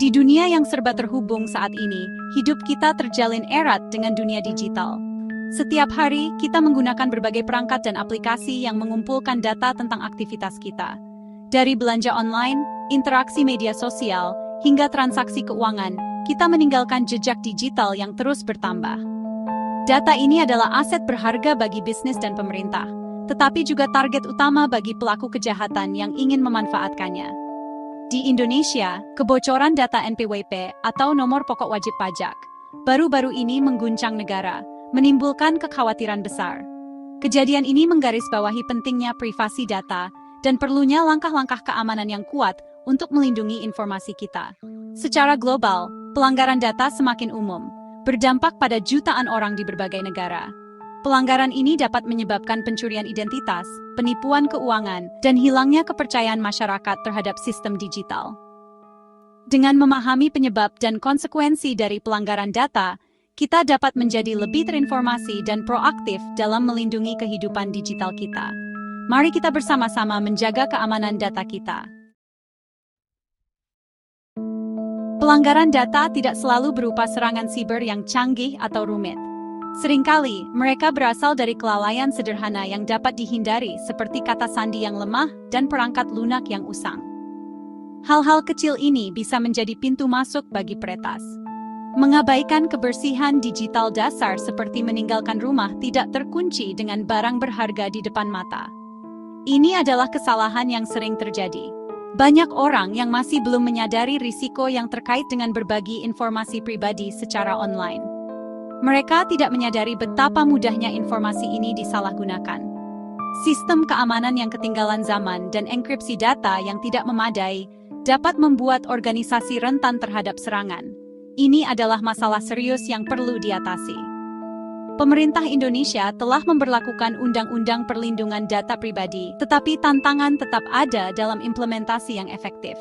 Di dunia yang serba terhubung saat ini, hidup kita terjalin erat dengan dunia digital. Setiap hari, kita menggunakan berbagai perangkat dan aplikasi yang mengumpulkan data tentang aktivitas kita. Dari belanja online, interaksi media sosial, hingga transaksi keuangan, kita meninggalkan jejak digital yang terus bertambah. Data ini adalah aset berharga bagi bisnis dan pemerintah, tetapi juga target utama bagi pelaku kejahatan yang ingin memanfaatkannya. Di Indonesia, kebocoran data NPWP atau nomor pokok wajib pajak baru-baru ini mengguncang negara, menimbulkan kekhawatiran besar. Kejadian ini menggarisbawahi pentingnya privasi data dan perlunya langkah-langkah keamanan yang kuat untuk melindungi informasi kita. Secara global, pelanggaran data semakin umum, berdampak pada jutaan orang di berbagai negara. Pelanggaran ini dapat menyebabkan pencurian identitas, penipuan keuangan, dan hilangnya kepercayaan masyarakat terhadap sistem digital. Dengan memahami penyebab dan konsekuensi dari pelanggaran data, kita dapat menjadi lebih terinformasi dan proaktif dalam melindungi kehidupan digital kita. Mari kita bersama-sama menjaga keamanan data kita. Pelanggaran data tidak selalu berupa serangan siber yang canggih atau rumit. Seringkali, mereka berasal dari kelalaian sederhana yang dapat dihindari seperti kata sandi yang lemah dan perangkat lunak yang usang. Hal-hal kecil ini bisa menjadi pintu masuk bagi peretas. Mengabaikan kebersihan digital dasar seperti meninggalkan rumah tidak terkunci dengan barang berharga di depan mata. Ini adalah kesalahan yang sering terjadi. Banyak orang yang masih belum menyadari risiko yang terkait dengan berbagi informasi pribadi secara online. Mereka tidak menyadari betapa mudahnya informasi ini disalahgunakan. Sistem keamanan yang ketinggalan zaman dan enkripsi data yang tidak memadai dapat membuat organisasi rentan terhadap serangan. Ini adalah masalah serius yang perlu diatasi. Pemerintah Indonesia telah memberlakukan Undang-Undang Perlindungan Data Pribadi, tetapi tantangan tetap ada dalam implementasi yang efektif.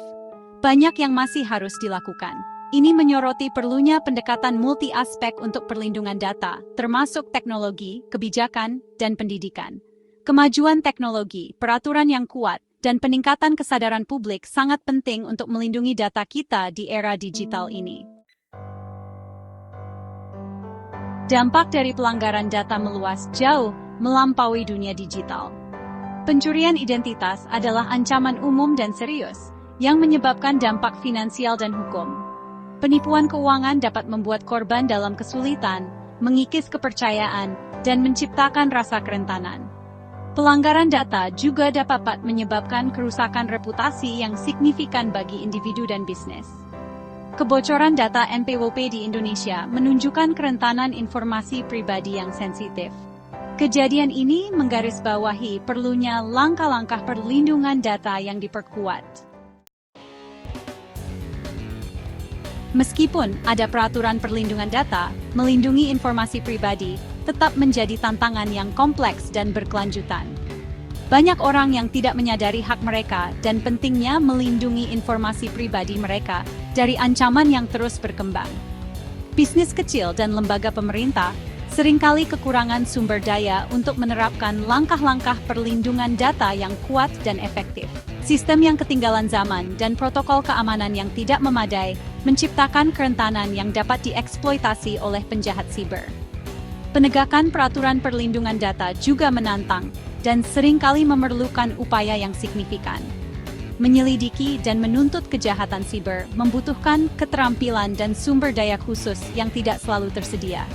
Banyak yang masih harus dilakukan. Ini menyoroti perlunya pendekatan multi-aspek untuk perlindungan data, termasuk teknologi, kebijakan, dan pendidikan. Kemajuan teknologi, peraturan yang kuat, dan peningkatan kesadaran publik sangat penting untuk melindungi data kita di era digital ini. Dampak dari pelanggaran data meluas jauh melampaui dunia digital. Pencurian identitas adalah ancaman umum dan serius, yang menyebabkan dampak finansial dan hukum. Penipuan keuangan dapat membuat korban dalam kesulitan, mengikis kepercayaan, dan menciptakan rasa kerentanan. Pelanggaran data juga dapat menyebabkan kerusakan reputasi yang signifikan bagi individu dan bisnis. Kebocoran data NPWP di Indonesia menunjukkan kerentanan informasi pribadi yang sensitif. Kejadian ini menggarisbawahi perlunya langkah-langkah perlindungan data yang diperkuat. Meskipun ada peraturan perlindungan data, melindungi informasi pribadi tetap menjadi tantangan yang kompleks dan berkelanjutan. Banyak orang yang tidak menyadari hak mereka dan pentingnya melindungi informasi pribadi mereka dari ancaman yang terus berkembang. Bisnis kecil dan lembaga pemerintah seringkali kekurangan sumber daya untuk menerapkan langkah-langkah perlindungan data yang kuat dan efektif. Sistem yang ketinggalan zaman dan protokol keamanan yang tidak memadai menciptakan kerentanan yang dapat dieksploitasi oleh penjahat siber. Penegakan peraturan perlindungan data juga menantang dan seringkali memerlukan upaya yang signifikan. Menyelidiki dan menuntut kejahatan siber membutuhkan keterampilan dan sumber daya khusus yang tidak selalu tersedia.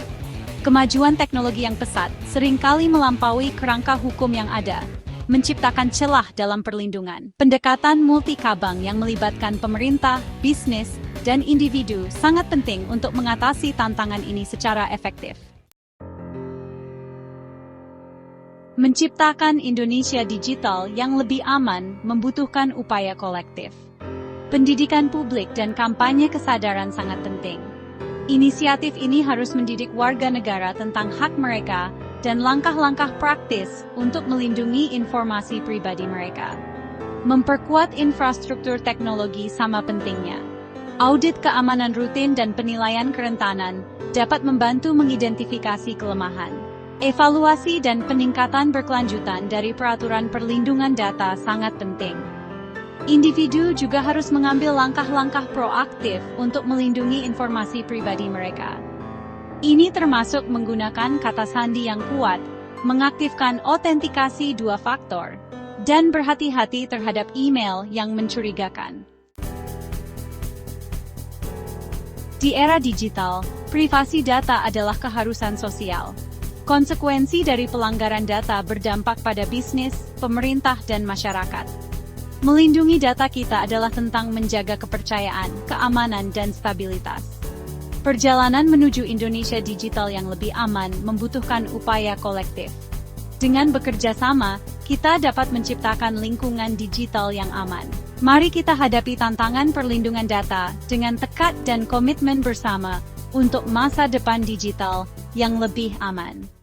Kemajuan teknologi yang pesat seringkali melampaui kerangka hukum yang ada, menciptakan celah dalam perlindungan. Pendekatan multi-cabang yang melibatkan pemerintah, bisnis, dan individu sangat penting untuk mengatasi tantangan ini secara efektif. Menciptakan Indonesia digital yang lebih aman membutuhkan upaya kolektif. Pendidikan publik dan kampanye kesadaran sangat penting. Inisiatif ini harus mendidik warga negara tentang hak mereka dan langkah-langkah praktis untuk melindungi informasi pribadi mereka. Memperkuat infrastruktur teknologi sama pentingnya. Audit keamanan rutin dan penilaian kerentanan dapat membantu mengidentifikasi kelemahan. Evaluasi dan peningkatan berkelanjutan dari peraturan perlindungan data sangat penting. Individu juga harus mengambil langkah-langkah proaktif untuk melindungi informasi pribadi mereka. Ini termasuk menggunakan kata sandi yang kuat, mengaktifkan autentikasi dua faktor, dan berhati-hati terhadap email yang mencurigakan. Di era digital, privasi data adalah keharusan sosial. Konsekuensi dari pelanggaran data berdampak pada bisnis, pemerintah, dan masyarakat. Melindungi data kita adalah tentang menjaga kepercayaan, keamanan, dan stabilitas. Perjalanan menuju Indonesia digital yang lebih aman membutuhkan upaya kolektif. Dengan bekerja sama, kita dapat menciptakan lingkungan digital yang aman. Mari kita hadapi tantangan perlindungan data dengan tekad dan komitmen bersama untuk masa depan digital yang lebih aman.